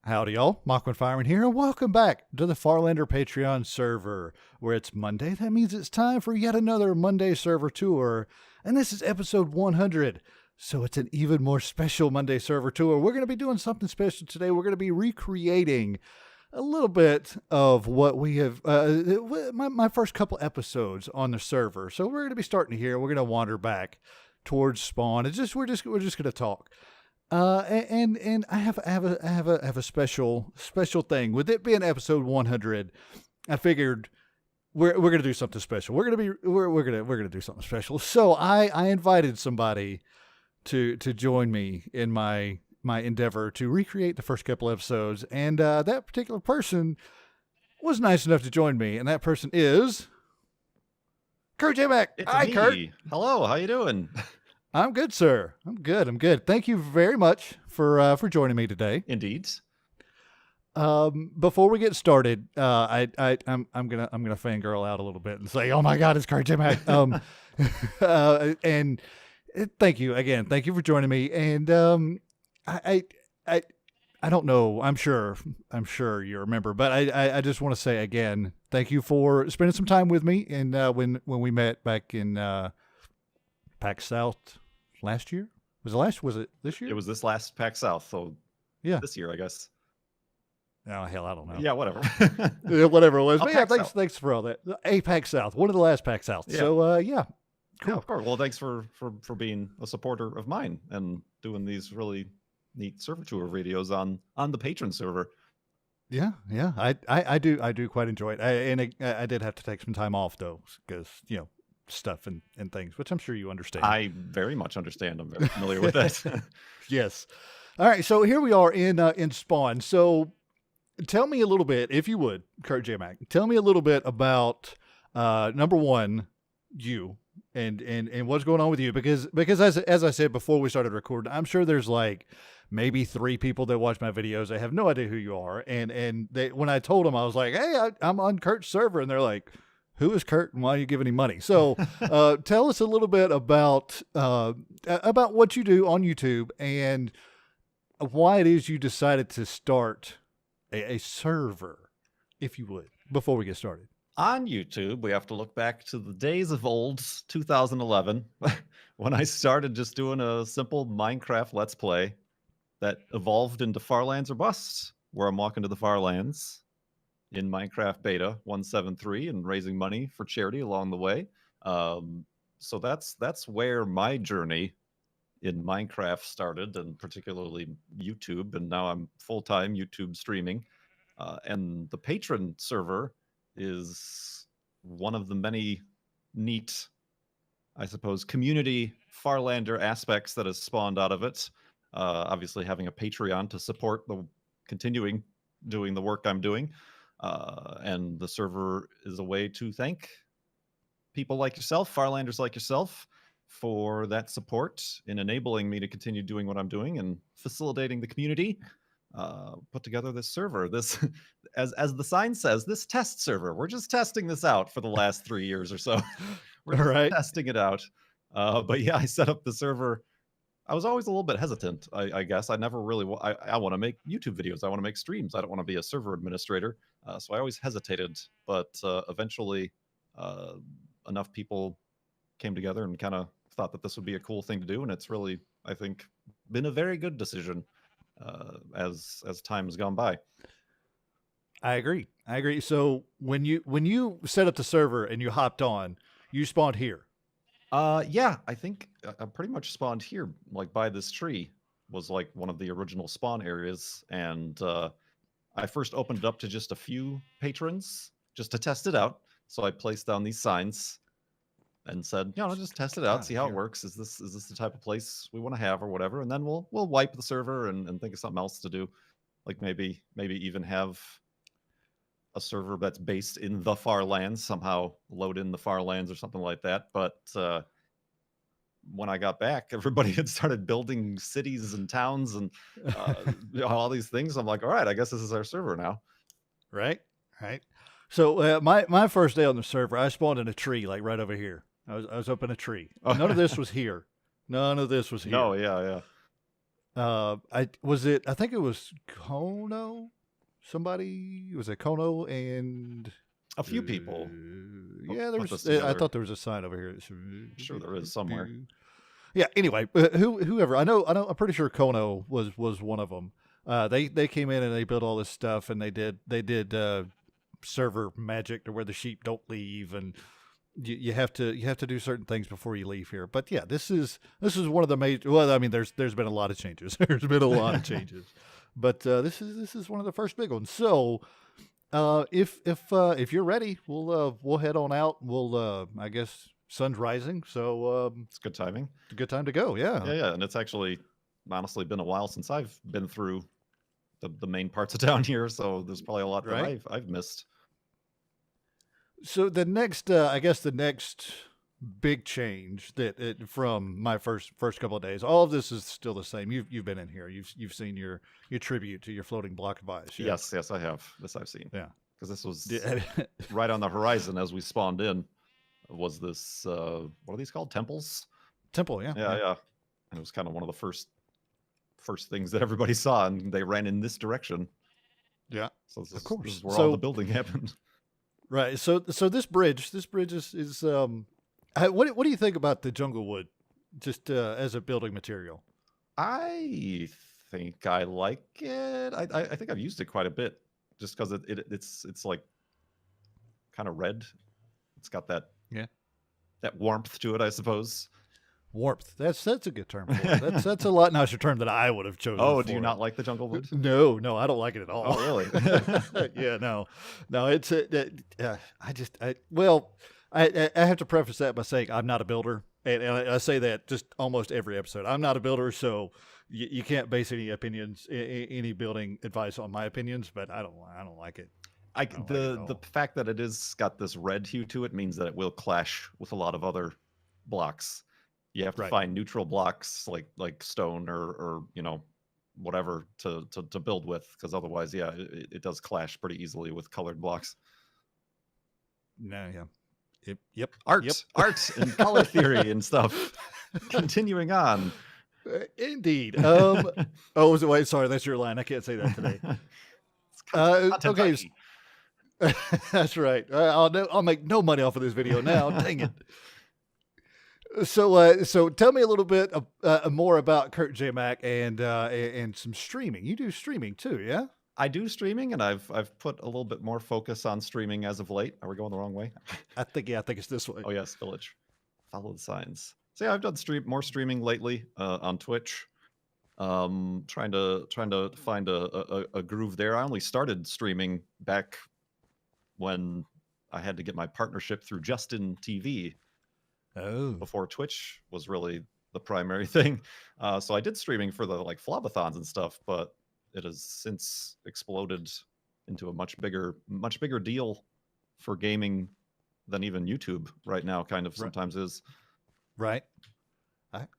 Howdy, y'all. Machman Fireman here, and welcome back to the Farlander Patreon server, where it's Monday. That means it's time for yet another Monday server tour, and this is episode 100, so it's an even more special Monday server tour. We're going to be doing something special today. We're going to be recreating a little bit of what we have, my first couple episodes on the server. So we're going to be starting here. We're going to wander back towards spawn. We're just going to talk. And I have a special thing with it being episode 100. I figured we're going to do something special. We're going to do something special. So I invited somebody to join me in my endeavor to recreate the first couple episodes. And, that particular person was nice enough to join me. And that person is Kurtjmac. Hi, me. Kurt. Hello. How you doing? I'm good, sir. I'm good. Thank you very much for joining me today. Indeed. Before we get started, I'm gonna fangirl out a little bit and say, oh my God, it's Kurtjmac. And thank you again. Thank you for joining me. And I don't know. I'm sure you remember, but I just want to say again, thank you for spending some time with me. And when we met back in PAX South last year, was it this year? It was this last PAX South, so yeah, this year I guess. Oh hell, I don't know. Yeah, whatever. Whatever it was. But yeah, PAX thanks for all that. PAX South, one of the last PAX South. Yeah. So yeah, cool. Yeah, of course. Well, thanks for being a supporter of mine and doing these really neat server tour videos on the patron server. Yeah. I do quite enjoy it. I did have to take some time off though, because stuff and things, which I'm sure you understand. I very much understand. I'm very familiar with that. Yes. All right. So here we are in Spawn. So tell me a little bit, if you would, Kurtjmac, tell me a little bit about number one, you and what's going on with you, because as I said before we started recording, I'm sure there's like maybe 3 people that watch my videos. They have no idea who you are, and they, when I told them, I was like, hey, I'm on Kurt's server, and they're like, who is Kurt and why are you giving him money? So tell us a little bit about what you do on YouTube and why it is you decided to start a server, if you would, before we get started. On YouTube, we have to look back to the days of old 2011 when I started just doing a simple Minecraft Let's Play that evolved into Farlands or Bust, where I'm walking to the Farlands in Minecraft Beta 1.7.3 and raising money for charity along the way. So that's where my journey in Minecraft started, and particularly YouTube. And now I'm full-time YouTube streaming. And the patron server is one of the many neat, I suppose, community Farlander aspects that has spawned out of it. Obviously having a Patreon to support the continuing doing the work I'm doing. And the server is a way to thank people like yourself, Farlanders like yourself, for that support in enabling me to continue doing what I'm doing and facilitating the community. Put together this server. This, as the sign says, this test server. We're just testing this out for the last 3 years or so. We're just testing it out. But yeah, I set up the server. I was always a little bit hesitant, I guess. I never really, I want to make YouTube videos. I want to make streams. I don't want to be a server administrator. So I always hesitated, but eventually enough people came together and kind of thought that this would be a cool thing to do. And it's really, I think, been a very good decision as time has gone by. I agree. So when you set up the server and you hopped on, you spawned here. Yeah, I think I pretty much spawned here, like by this tree was like one of the original spawn areas. And I first opened it up to just a few patrons just to test it out. So I placed down these signs and said, just test it out, see how it works. Is this the type of place we want to have or whatever? And then we'll wipe the server and think of something else to do. Like maybe even have a server that's based in the Farlands, somehow load in the Farlands or something like that. But when I got back, everybody had started building cities and towns and all these things. I'm like, all right, I guess this is our server now. Right. So my first day on the server, I spawned in a tree, like right over here. I was up in a tree. None of this was here. No, yeah. I think it was Kono. Somebody was it Kono and A few people. Yeah, there put was. this I together. thought there was a sign over here. I'm sure there is somewhere. Yeah. Anyway, whoever I know, I'm pretty sure Kono was one of them. They came in and they built all this stuff, and they did server magic to where the sheep don't leave, and you have to do certain things before you leave here. But yeah, this is one of the major. Well, I mean, there's been a lot of changes. There's been a lot of changes, but this is one of the first big ones. So. If you're ready, we'll head on out. We'll I guess sun's rising, so It's good timing. it's a good time to go. Yeah. Yeah, and it's actually honestly been a while since I've been through the main parts of town here, so there's probably a lot that Right. I've missed. So the next, I guess the next big change from my first couple of days, all of this is still the same. You've been in here. You've seen your tribute to your floating block of ice. Yeah? Yes, I have. This I've seen. Yeah. Because this was Yeah. right on the horizon as we spawned in. Was this what are these called? Temples? Temple. Yeah. Yeah. And it was kind of one of the first things that everybody saw, and they ran in this direction. Yeah. So this Of course. this is where So- all the building happened. Right. So this bridge is what do you think about the jungle wood, just as a building material? I think I like it. I think I've used it quite a bit, just because it's like kind of red. It's got that that warmth to it, I suppose. Warmth. That's a good term for it. That's a lot nicer term than I would have chosen. Oh, do for you it. not like the jungle wood? No, I don't like it at all. Oh, really? Yeah, no. It's I have to preface that by saying I'm not a builder, and I say that just almost every episode. I'm not a builder, so you can't base any opinions, any building advice on my opinions. But I don't like it. don't like it at The all. fact that it is got this red hue to it means that it will clash with a lot of other blocks. You have to Right. find neutral blocks like stone or whatever to build with, because otherwise, yeah, it does clash pretty easily with colored blocks. No, yeah, yep, Art, yep. art, and color theory and stuff. Continuing on. Indeed. Oh, was it? Wait, sorry, that's your line. I can't say that today. Content Okay, ID. that's right. I'll make no money off of this video now. Dang it. So tell me a little bit more about Kurtjmac and some streaming. You do streaming too, yeah? I do streaming, and I've put a little bit more focus on streaming as of late. Are we going the wrong way? I think it's this way. Oh yes, village. Follow the signs. So yeah, I've done more streaming lately on Twitch. Trying to find a groove there. I only started streaming back when I had to get my partnership through Justin TV Oh, before Twitch was really the primary thing. So I did streaming for the Flobathons and stuff, but it has since exploded into a much bigger deal for gaming than even YouTube right now kind of sometimes is. right.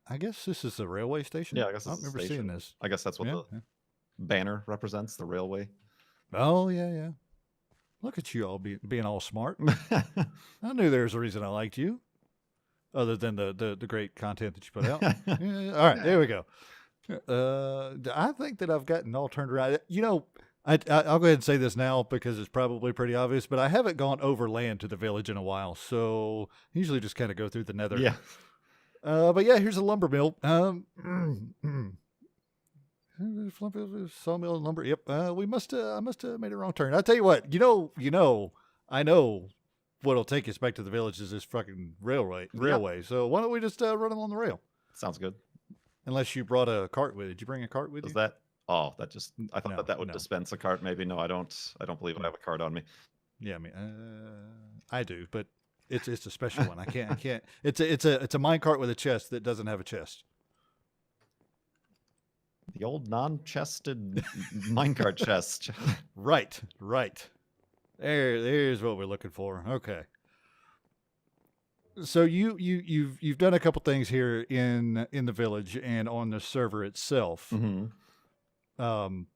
I guess this is the railway station. Yeah, I guess I it's don't a remember seeing station. this. I guess that's what Yeah, the banner represents, the railway. Oh yeah. Look at you all being all smart. I knew there was a reason I liked you, other than the great content that you put out. Yeah, all right, there we go. I think that I've gotten all turned around. I'll go ahead and say this now because it's probably pretty obvious, but I haven't gone overland to the village in a while, so usually just kind of go through the nether. Yeah. But yeah, here's a lumber mill. Sawmill and lumber. Yep. I must have made a wrong turn. I'll tell you what. I know what'll take us back to the village is this fucking railway. So why don't we just run along the rail? Sounds good. Unless you brought a cart with you. Did you bring a cart with Does you? that? Oh, that just. I thought No, that would no. dispense a cart. Maybe no, I don't. I don't believe I have a cart on me. Yeah, I mean, I do, but it's a special one. I can't. It's a mine cart with a chest that doesn't have a chest. The old non-chested minecart chest. Right. There's what we're looking for. Okay. So you've done a couple things here in the village and on the server itself. Mm-hmm. And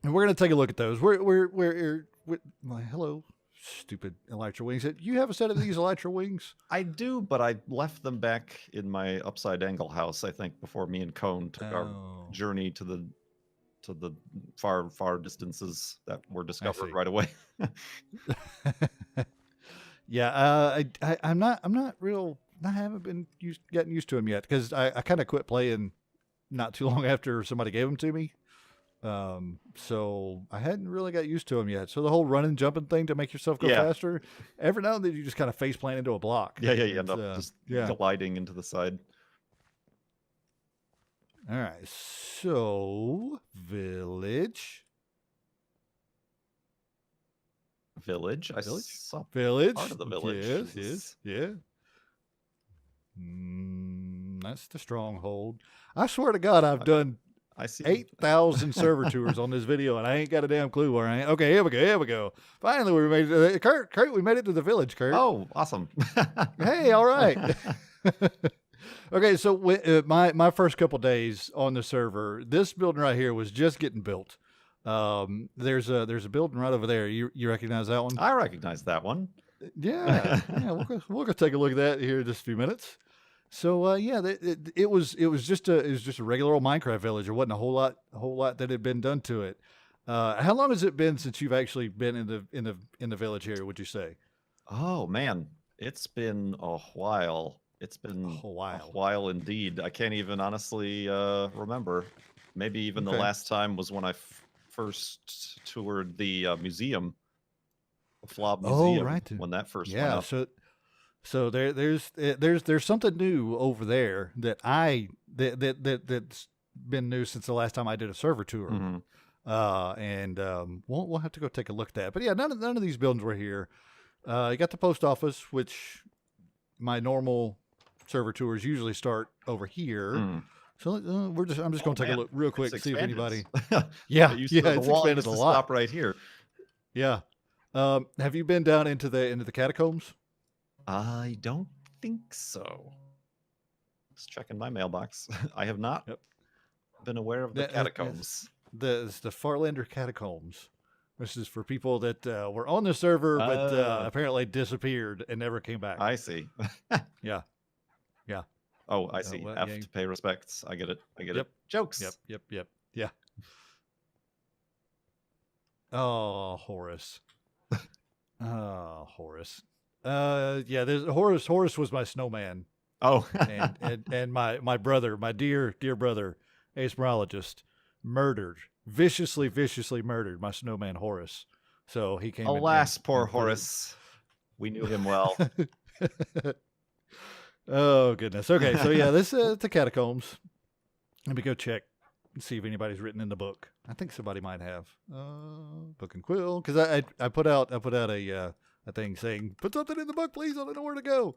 we're gonna take a look at those. We're well, hello, stupid elytra wings. You have a set of these elytra wings? I do, but I left them back in my upside angle house, I think, before me and Cone took our journey to the far distances that were discovered right away. Yeah, I'm not real. I haven't been getting used to them yet because I kind of quit playing not too long after somebody gave them to me. So I hadn't really got used to them yet. So the whole running, jumping thing to make yourself go faster, every now and then you just kind of face plant into a block. Yeah, you end up just gliding into the side. All right, so village. I saw village. Part of the village. Yes. That's the stronghold. I swear to God, I've done 8,000 server tours on this video, and I ain't got a damn clue where I am. Okay, here we go. Finally, we made it. Kurt, we made it to the village, Kurt. Oh, awesome. Hey, all right. Okay, so my first couple days on the server, this building right here was just getting built. There's a building right over there. You recognize that one? I recognize that one. Yeah. We'll go take a look at that here in just a few minutes. So it was just a regular old Minecraft village. There wasn't a whole lot that had been done to it. How long has it been since you've actually been in the village here? Would you say? Oh man, it's been a while. It's been a while indeed. I can't even honestly remember. Maybe even the last time was when I first toured the museum, the Flob Museum, when that first went up. So there's something new over there that's been new since the last time I did a server tour. Mm-hmm. We'll have to go take a look at that. But yeah, none of these buildings were here. You got the post office, which my normal server tours usually start over here. So I'm just going to take a look real quick, see if anybody. It's expanded a lot. Stop right here. Yeah. Have you been down into the catacombs? I don't think so. Just checking my mailbox. I have not been aware of the catacombs. It's the Farlander catacombs. This is for people that were on the server but apparently disappeared and never came back. I see. Yeah. Oh, I see. To pay respects. I get it. It. Jokes. Yep. Yeah. Oh, Horace. Horace. Horace was my snowman. Oh. and my brother, my dear brother, asperologist, viciously murdered my snowman Horace. So he came. Alas, poor Horace. We knew him well. Oh goodness. Okay, so yeah, this is the catacombs. Let me go check and see if anybody's written in the book. I think somebody might have. Book and quill, because I put out a thing saying put something in the book, please. I don't know where to go,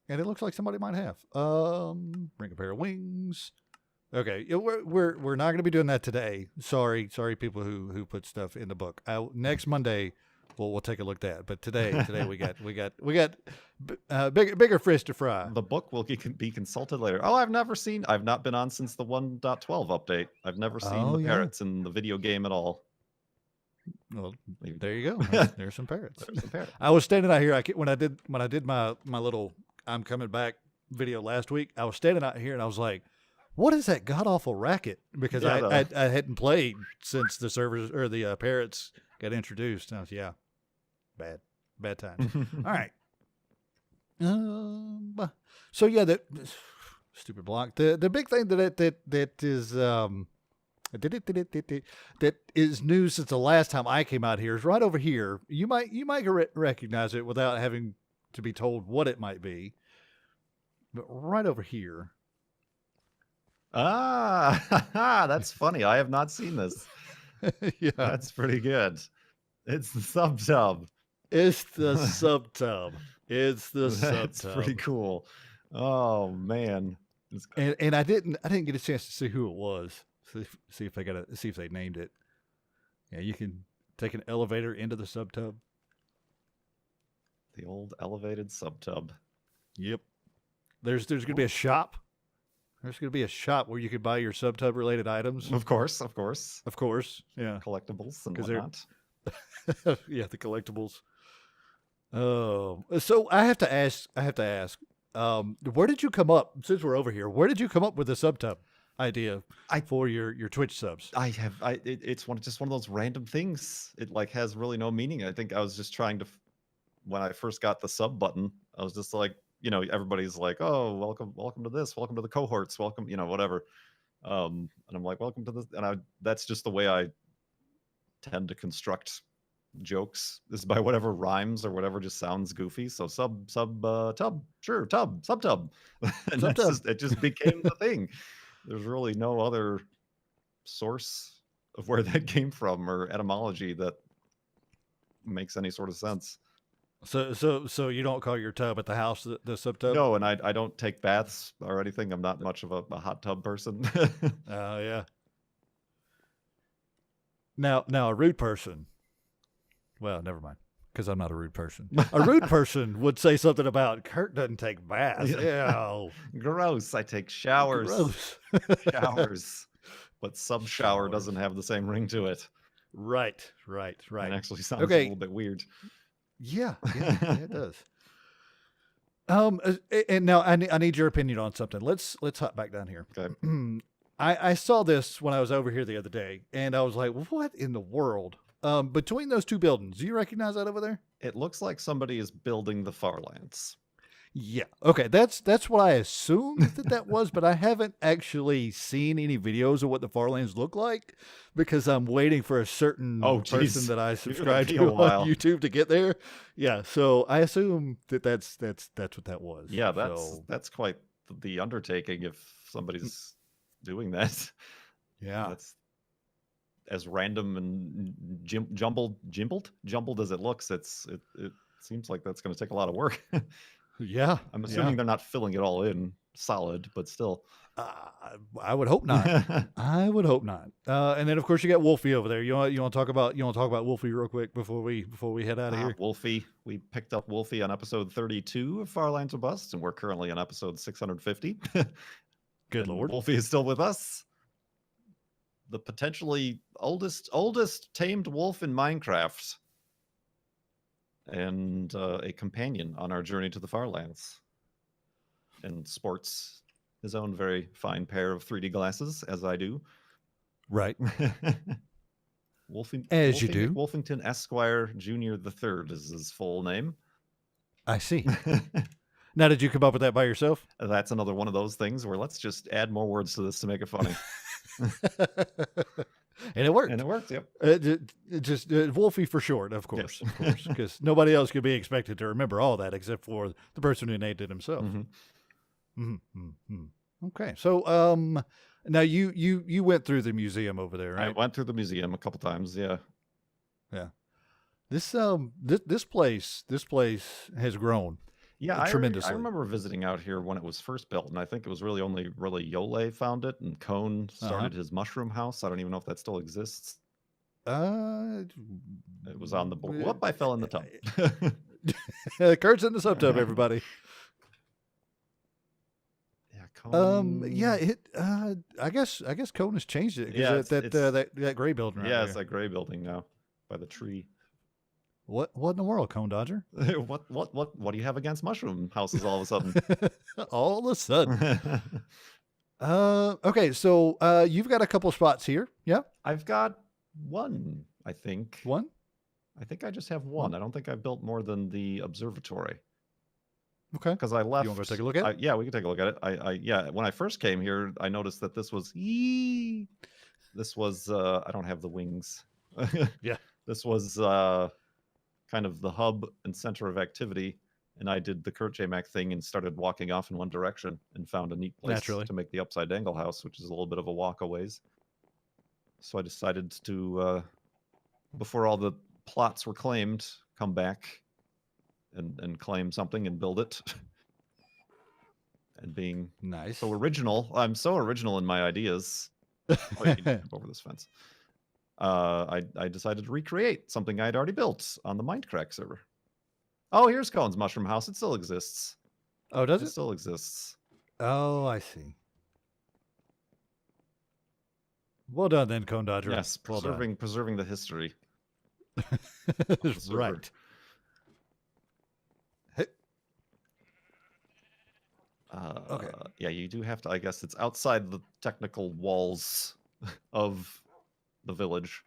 and it looks like somebody might have. Bring a pair of wings. Okay, we're not going to be doing that today. Sorry, people who put stuff in the book. Next Monday. We'll take a look at that. But today we got bigger fish to fry. The book will be consulted later. Oh, I've not been on since the 1.12 update. I've never seen the parrots in the video game at all. Well, there you go. There's some parrots. I was standing out here. When I did my little I'm coming back video last week, I was standing out here and I was like, what is that god awful racket? Because I hadn't played since the servers or the parrots got introduced. And I was, bad times. All right. So yeah, that stupid block. The big thing that is new since the last time I came out here is right over here. You might recognize it without having to be told what it might be. But right over here. That's funny. I have not seen this. Yeah, that's pretty good. It's the sub tub. It's the sub tub. That's pretty cool. Oh man. And I didn't get a chance to see who it was. See if they named it. Yeah, you can take an elevator into the sub tub. The old elevated sub tub. Yep. There's going to be a shop. There's going to be a shop where you could buy your sub tub related items. Of course. Yeah. Collectibles and whatnot. Yeah, the collectibles. Oh, so I have to ask. Where did you come up? Since we're over here, where did you come up with the subtub idea I for your Twitch subs? it's just one of those random things. It like has really no meaning. I think I was just trying to when I first got the sub button, I was just like, everybody's like, oh, welcome to this, welcome to the cohorts, welcome, whatever. And I'm like, welcome to this, and that's just the way I tend to construct jokes, is by whatever rhymes or whatever just sounds goofy. So tub, sure, sub tub. And Subtub. it just became the thing. There's really no other source of where that came from or etymology that makes any sort of sense. So you don't call your tub at the house the subtub? No, and I don't take baths or anything. I'm not much of a hot tub person. Oh yeah. Now a rude person. Well, never mind, because I'm not a rude person. A rude person would say something about Kurt doesn't take baths. Ew. Gross. I take showers. Gross. Showers. But sub shower Showers. doesn't have the same ring to it. Right. It actually sounds Okay. a little bit weird. Yeah, it does. And now I need your opinion on something. Let's hop back down here. Okay. I saw this when I was over here the other day, and I was like, "What in the world?" Between those two buildings, do you recognize that over there? It looks like somebody is building the Farlands. Yeah. Okay. That's what I assumed that was, but I haven't actually seen any videos of what the Farlands look like because I'm waiting for a certain person that I subscribe to on YouTube to get there. Yeah. So I assume that's what that was. Yeah, that's quite the undertaking if somebody's doing that. Yeah. That's as random and jumbled as it looks. It seems like that's going to take a lot of work. Yeah. I'm assuming they're not filling it all in solid, but still. I would hope not. I would hope not. And then of course you got Wolfie over there. You want to talk about Wolfie real quick before we head out of here? Wolfie. We picked up Wolfie on episode 32 of Farlanders or Bust, and we're currently on episode 650. Good Lord. Wolfie is still with us. The potentially oldest tamed wolf in Minecraft. And a companion on our journey to the Farlands, and sports his own very fine pair of 3D glasses, as I do. Right. As you do. Wolfington Esquire Jr. III is his full name. I see. Now, did you come up with that by yourself? That's another one of those things where let's just add more words to this to make it funny. And it worked. Yep. Just Wolfie for short, of course. Yes. Of course, because nobody else could be expected to remember all that except for the person who named it himself. Mm-hmm. Mm-hmm. Okay, so now you went through the museum over there, right? I went through the museum a couple times. Yeah. This place has grown. Yeah, tremendously. I remember visiting out here when it was first built, and I think it was really only Yolay found it, and Cone started his mushroom house. I don't even know if that still exists. It was on the board. Whoop! I fell in the tub. Kurt's in the subtub, everybody. Yeah, Cone. I guess Cone has changed it. Yeah, that gray building. Right it's that gray building now by the tree. What in the world, Cone Dodger? What do you have against mushroom houses all of a sudden? All of a sudden. Okay, so you've got a couple spots here. Yeah? I've got one, I think. One? I think I just have one. I don't think I've built more than the observatory. Okay. Because I left. You want to go take a look at it? Yeah, we can take a look at it. When I first came here, I noticed that this was I don't have the wings. Yeah. This was kind of the hub and center of activity, and I did the Kurtjmac thing and started walking off in one direction and found a neat place to make the upside dangle house, which is a little bit of a walk a ways. So I decided to, before all the plots were claimed, come back and claim something and build it. And being nice, so original, I'm so original in my ideas. Oh, you can jump over this fence. I decided to recreate something I'd already built on the Minecraft server. Oh, here's Cone's mushroom house. It still exists. Oh, does it? It still exists. Oh, I see. Well done then, Cone Dodger. Yes, preserving the history. Right. Okay. Yeah, you do have to. I guess it's outside the technical walls of the village.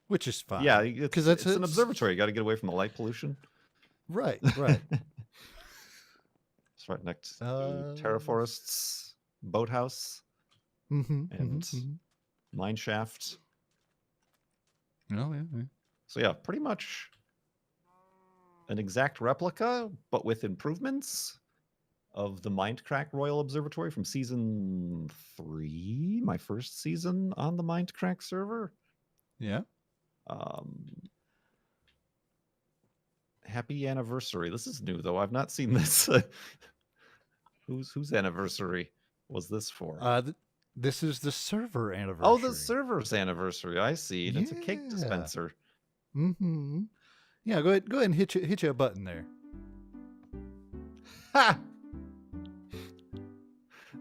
Which is fine. Yeah, Because it's an observatory. You got to get away from the light pollution. Right, right. It's right next to Terra Forest's boathouse and mine shaft. Oh, yeah. So yeah, pretty much an exact replica, but with improvements of the Mindcrack Royal Observatory from season 3, my first season on the Mindcrack server. Yeah. Happy anniversary. This is new though. I've not seen this. Whose anniversary was this for? This is the server anniversary. Oh, the server's anniversary. I see. It's a cake dispenser. Mm-hmm. Yeah, go ahead and hit you a button there. Ha!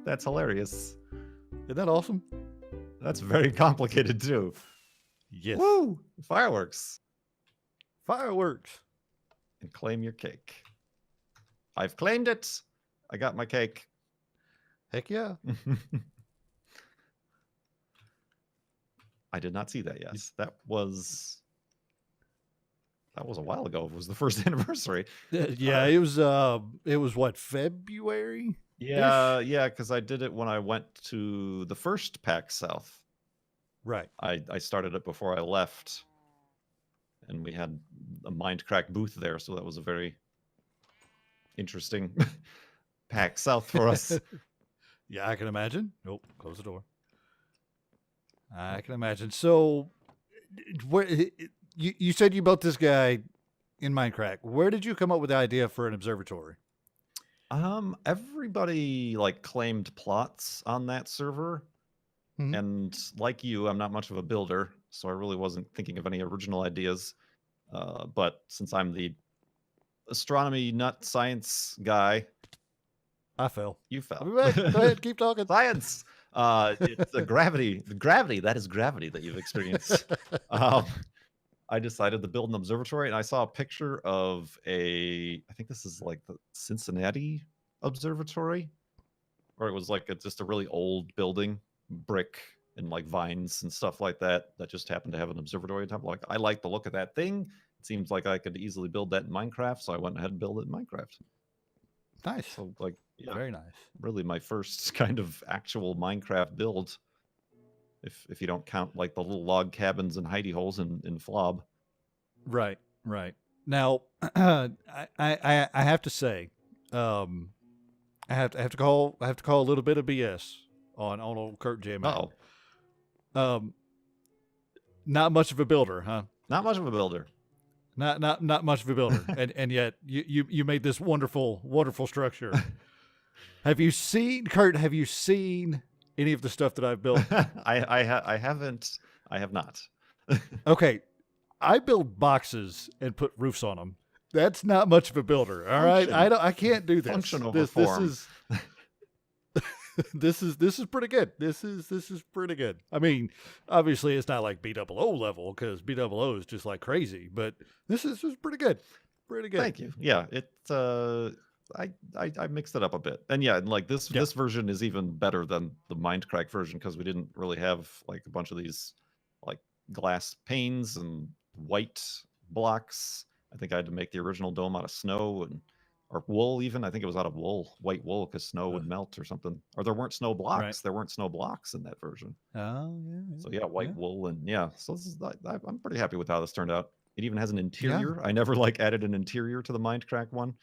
That's hilarious. Isn't that awesome? That's very complicated too. Yes. Woo! Fireworks. Fireworks. And claim your cake. I've claimed it. I got my cake. Heck yeah. I did not see that. Yes, that was a while ago. It was the first anniversary. Yeah, it was what, February? Yeah, because I did it when I went to the first PAX South. Right. I started it before I left, and we had a Mindcrack booth there, so that was a very interesting PAX South for us. Yeah, I can imagine. Nope, close the door. I can imagine. So, where you said you built this guy in Minecraft. Where did you come up with the idea for an observatory? Everybody like claimed plots on that server, and like you, I'm not much of a builder, so I really wasn't thinking of any original ideas. But since I'm the astronomy nut science guy, I fell. You fell. Go ahead, keep talking. Science. It's the gravity. That is gravity that you've experienced. I decided to build an observatory, and I saw a picture of I think this is like the Cincinnati Observatory, where it was like just a really old building, brick and like vines and stuff like that just happened to have an observatory on top. Like, I like the look of that thing. It seems like I could easily build that in Minecraft, so I went ahead and built it in Minecraft. Nice. So like, yeah, very nice. Really my first kind of actual Minecraft build. If you don't count like the little log cabins and hidey holes in Flob. Right. Now, I have to say, I have to call a little bit of BS on old Kurtjmac. Not much of a builder, huh? Not much of a builder. Not much of a builder, and yet you made this wonderful structure. Have you seen, Kurt? Have you seen any of the stuff that I've built? I haven't. I have not. Okay, I build boxes and put roofs on them. That's not much of a builder. All right, I can't do this. Function over form. This is pretty good. This is pretty good. I mean, obviously it's not like BOO level, because BOO is just like crazy, but this is pretty good. Pretty good. Thank you. Yeah, I mixed it up a bit, and yeah, and like this version is even better than the Mindcrack version, because we didn't really have like a bunch of these like glass panes and white blocks. I think I had to make the original dome out of snow or wool. Even I think it was out of white wool, because snow would melt or something. Or there weren't snow blocks. Right. There weren't snow blocks in that version. Oh yeah. So yeah, white wool, and yeah. So this is, I'm pretty happy with how this turned out. It even has an interior. I never like added an interior to the Mindcrack one.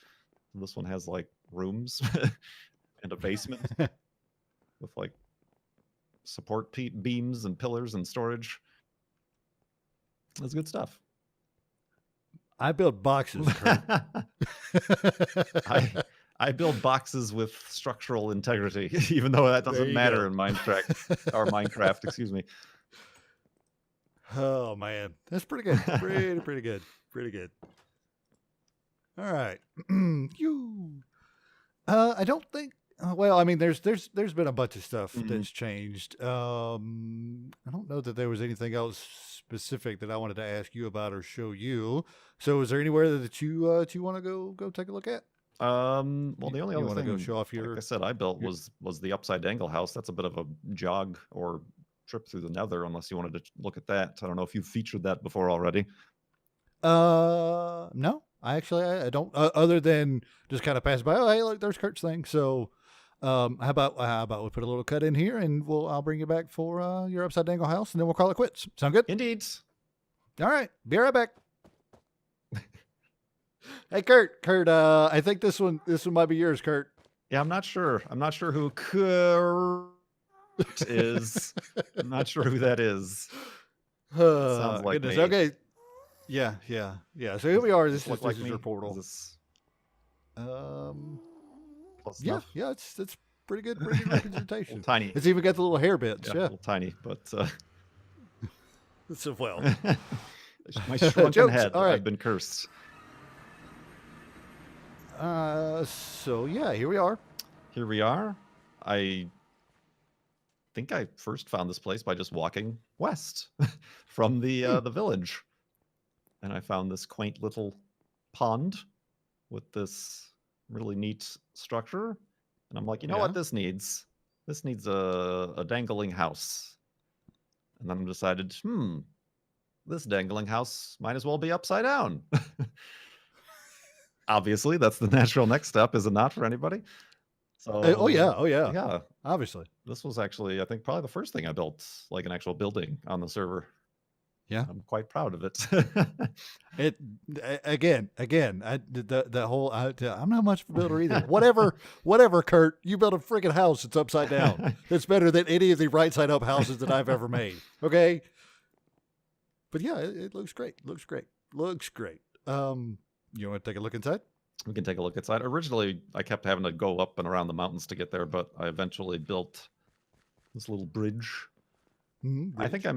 This one has like rooms and a basement with like support beams and pillars and storage. That's good stuff. I build boxes. I build boxes with structural integrity, even though that doesn't matter in Minecraft, excuse me. Oh man, that's pretty good. Pretty good. All right. I don't think. Well, I mean, there's been a bunch of stuff that's changed. I don't know that there was anything else specific that I wanted to ask you about or show you. So, is there anywhere that you want to go take a look at? Well, the only You other wanna thing, go show off like your I said, I built was the upside dangle house. That's a bit of a jog or trip through the nether, unless you wanted to look at that. I don't know if you've featured that before already. No, I don't. Other than just kind of pass by. Oh, hey, look, there's Kurt's thing. So, how about we put a little cut in here, and I'll bring you back for your upside dangle house, and then we'll call it quits. Sound good? Indeed. All right, be right back. Hey, Kurt, I think this one might be yours, Kurt. Yeah, I'm not sure. I'm not sure who Kurt is. I'm not sure who that is. Sounds like goodness. me. Okay. Yeah. So here we are. This Look is like this is me? your portal. Is this close Yeah, enough? yeah. It's pretty good representation. Tiny. It's even got the little hair bits. Yeah, Yeah. a little tiny, but So well. my shrunken Jokes. head. All right. I've been cursed. So yeah, here we are. Here we are. I think I first found this place by just walking west from the village, and I found this quaint little pond with this really neat structure, and I'm like, you know what this needs? This needs a dangling house. And then I decided, this dangling house might as well be upside down. Obviously, that's the natural next step, is it not, for anybody? So, Oh yeah. yeah. Obviously. This was actually, I think, probably the first thing I built, like an actual building on the server. Yeah. I'm quite proud of it. Again. The whole. I'm not much of a builder either. Whatever, Kurt. You built a freaking house. It's upside down. It's better than any of the right side up houses that I've ever made. Okay. But yeah, it looks great. Looks great. You want to take a look inside? We can take a look inside. Originally, I kept having to go up and around the mountains to get there, but I eventually built this little bridge. I think I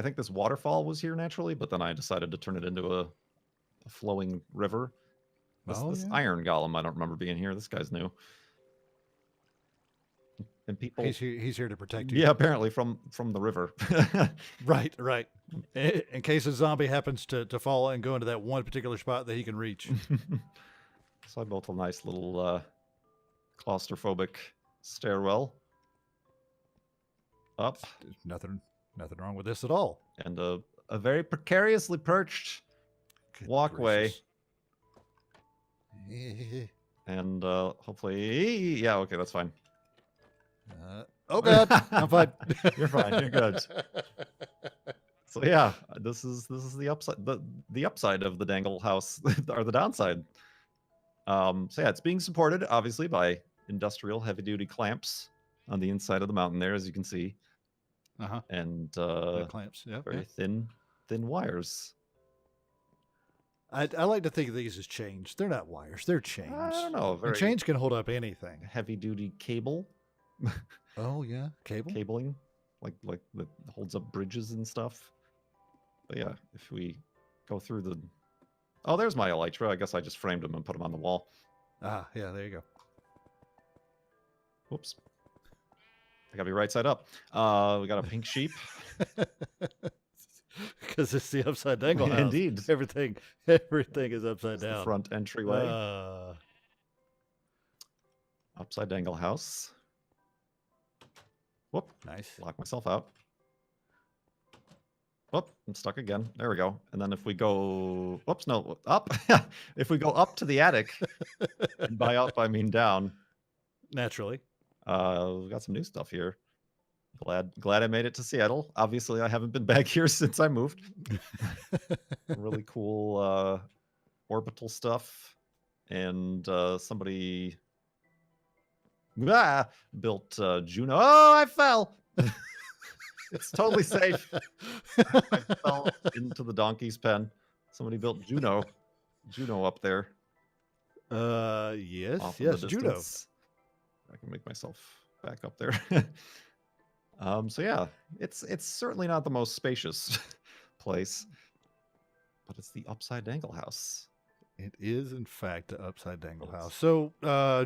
think this waterfall was here naturally, but then I decided to turn it into a flowing river. This iron golem, I don't remember being here. This guy's new. And people, he's here to protect you. Yeah, apparently from the river. Right. In case a zombie happens to fall and go into that one particular spot that he can reach. So I built a nice little claustrophobic stairwell up. There's nothing wrong with this at all. And a very precariously perched walkway. And hopefully, yeah, okay, that's fine. Oh God, I'm fine. You're fine. You're good. So yeah, this is the upside. The upside of the dangle house, or the downside. So yeah, it's being supported obviously by industrial heavy-duty clamps on the inside of the mountain there, as you can see. And clamps. Yeah. Very thin wires. I like to think of these as chains. They're not wires. They're chains. I don't know. And chains can hold up anything. Heavy-duty cable. Oh yeah, cabling, like that holds up bridges and stuff. But yeah, if we go through the, there's my elytra. I guess I just framed them and put them on the wall. Yeah, there you go. Whoops, I gotta be right side up. We got a pink sheep. Because it's the upside dangle house. Indeed, everything is upside down. The front entryway. Upside dangle house. Whoop. Nice. Lock myself out. Whoop. I'm stuck again. There we go. And then if we go... Whoops, no. Up. If we go up to the attic, and by up I mean down. Naturally. We've got some new stuff here. Glad I made it to Seattle. Obviously, I haven't been back here since I moved. Really cool orbital stuff. And somebody... built Juno. Oh, I fell. It's totally safe. I fell into the donkey's pen. Somebody built Juno up there. Yes, Juno. I can make myself back up there. So yeah, it's certainly not the most spacious place, but it's the upside dangle house. It is, in fact, the upside dangle house. So,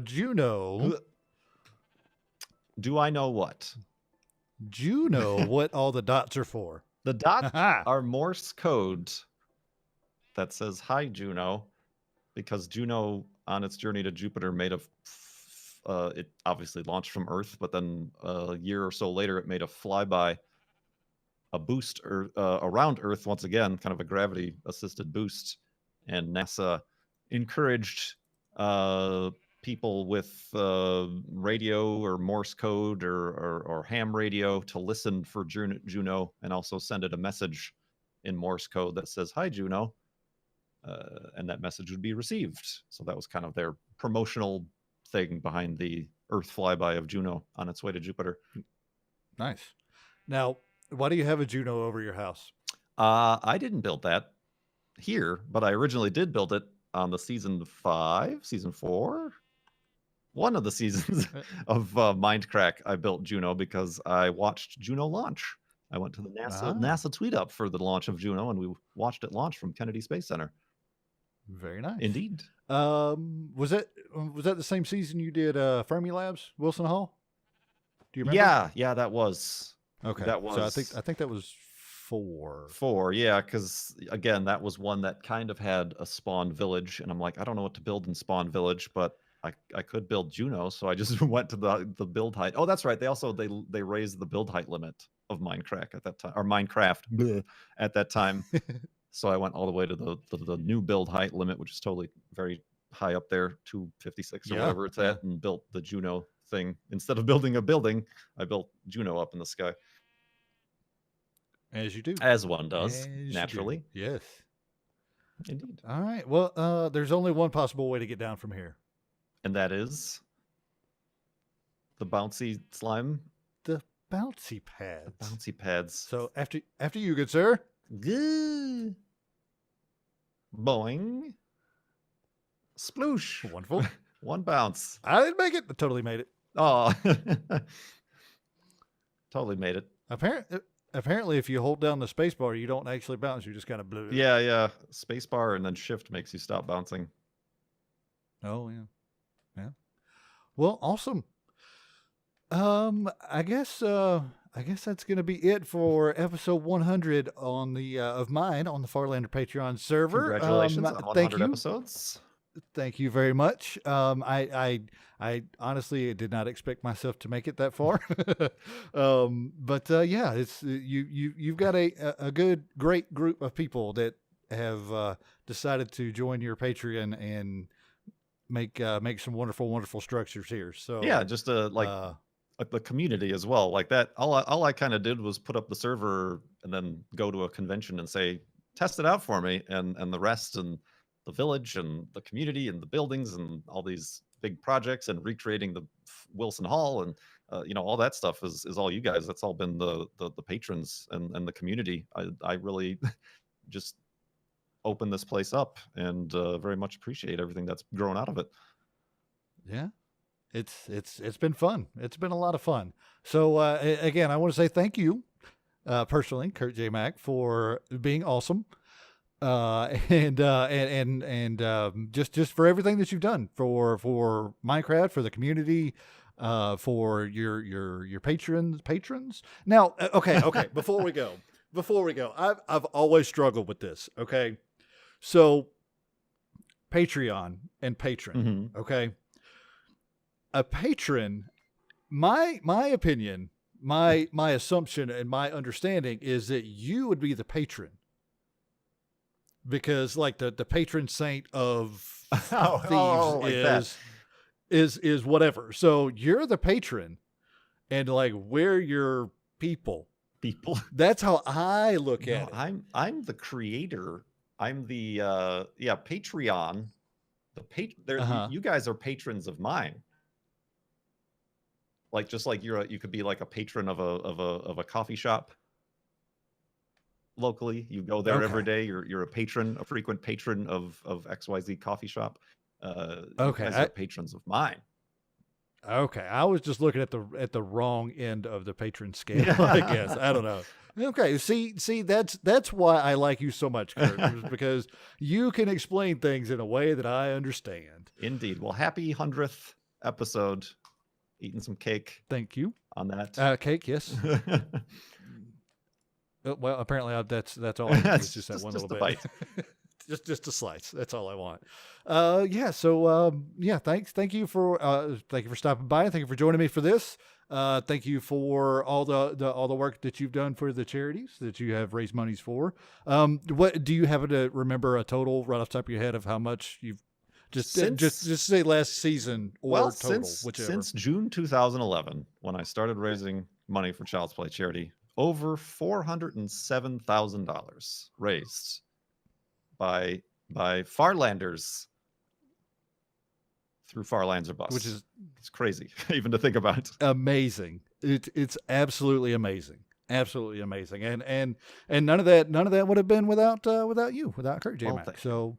Juno. Do I know what? Do you know what all the dots are for? The dots are Morse code that says, "Hi, Juno," because Juno, on its journey to Jupiter, made it obviously launched from Earth, but then a year or so later, it made a flyby, a boost around Earth once again, kind of a gravity-assisted boost, and NASA encouraged people with radio or Morse code or ham radio to listen for Juno and also send it a message in Morse code that says, "Hi, Juno," and that message would be received. So that was kind of their promotional thing behind the Earth flyby of Juno on its way to Jupiter. Nice. Now, why do you have a Juno over your house? I didn't build that here, but I originally did build it on the season 4, one of the seasons of Mindcrack. I built Juno because I watched Juno launch. I went to the NASA tweet up for the launch of Juno, and we watched it launch from Kennedy Space Center. Very nice. Indeed. Was that the same season you did Fermi Labs, Wilson Hall? Do you remember? Yeah, that was. Okay. That was. So I think that was 4. 4, yeah, because again, that was one that kind of had a spawn village, and I'm like, I don't know what to build in spawn village, but I could build Juno, so I just went to the build height. Oh, that's right. They raised the build height limit of Minecraft at that time, or Minecraft at that time. So I went all the way to the new build height limit, which is totally very high up there, 256 or whatever it's at, and built the Juno thing. Instead of building a building, I built Juno up in the sky. As you do. As one does, naturally. Yes. Indeed. All right. Well, there's only one possible way to get down from here. And that is the bouncy slime. The bouncy pads. The bouncy pads. So after you, good sir. Good. Boing. Sploosh. Wonderful. One bounce. I didn't make it. I totally made it. Oh. Totally made it. Apparently, if you hold down the space bar, you don't actually bounce. You just kind of blew it. Yeah. Space bar and then shift makes you stop bouncing. Oh, yeah. Well, awesome. I guess that's going to be it for episode 100 on the of mine on the Farlander Patreon server. Congratulations on 100 episodes. Thank you very much. I honestly did not expect myself to make it that far. But yeah, it's you've got a great group of people that have decided to join your Patreon and make some wonderful structures here. So yeah, just like the community as well, like that. All I kind of did was put up the server and then go to a convention and say, test it out for me, and the rest, and the village and the community and the buildings and all these big projects and recreating the Wilson Hall and all that stuff is all you guys. That's all been the patrons and the community. I really just open this place up and very much appreciate everything that's grown out of it. Yeah, it's been fun. It's been a lot of fun. So again, I want to say thank you personally, Kurtjmac, for being awesome, and just for everything that you've done for Minecraft, for the community, for your patrons. Now, okay, before we go, I've always struggled with this. Okay. So Patreon and patron, okay? A patron, my opinion, my assumption and my understanding is that you would be the patron. Because like the patron saint of thieves is whatever. So you're the patron and like we're your people. That's how I look at it. I'm the creator. I'm the Patreon. You guys are patrons of mine. Like just like you could be like a patron of a coffee shop locally. You go there every day. You're a frequent patron of XYZ coffee shop. You guys are patrons of mine. Okay, I was just looking at the wrong end of the patron scale. I guess I don't know. Okay, see, that's why I like you so much, Kurt, because you can explain things in a way that I understand. Indeed. Well, happy 100th episode. Eating some cake. Thank you on that. Cake, yes. Well, apparently that's all. It's just that one little bit. Bite. just a slice. That's all I want. Yeah. So thank you for stopping by. Thank you for joining me for this. Thank you for all the work that you've done for the charities that you have raised monies for. What do you happen to remember a total right off the top of your head of how much you've just say last season or total, whichever. Since June 2011, when I started raising money for Child's Play charity, over $407,000 raised by Farlanders through Farlanders Bus, which is it's crazy even to think about. Amazing. It's absolutely amazing. Absolutely amazing. And none of that would have been without you, without Kurtjmac. So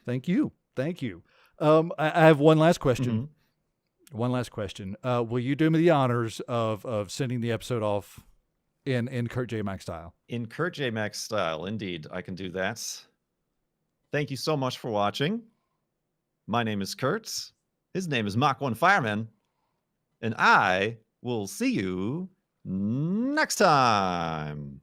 thank you. I have one last question. Mm-hmm. One last question. Will you do me the honors of sending the episode off in Kurtjmac style? In Kurtjmac style, indeed, I can do that. Thank you so much for watching. My name is Kurt. His name is Mach 1 Fireman. And I will see you next time.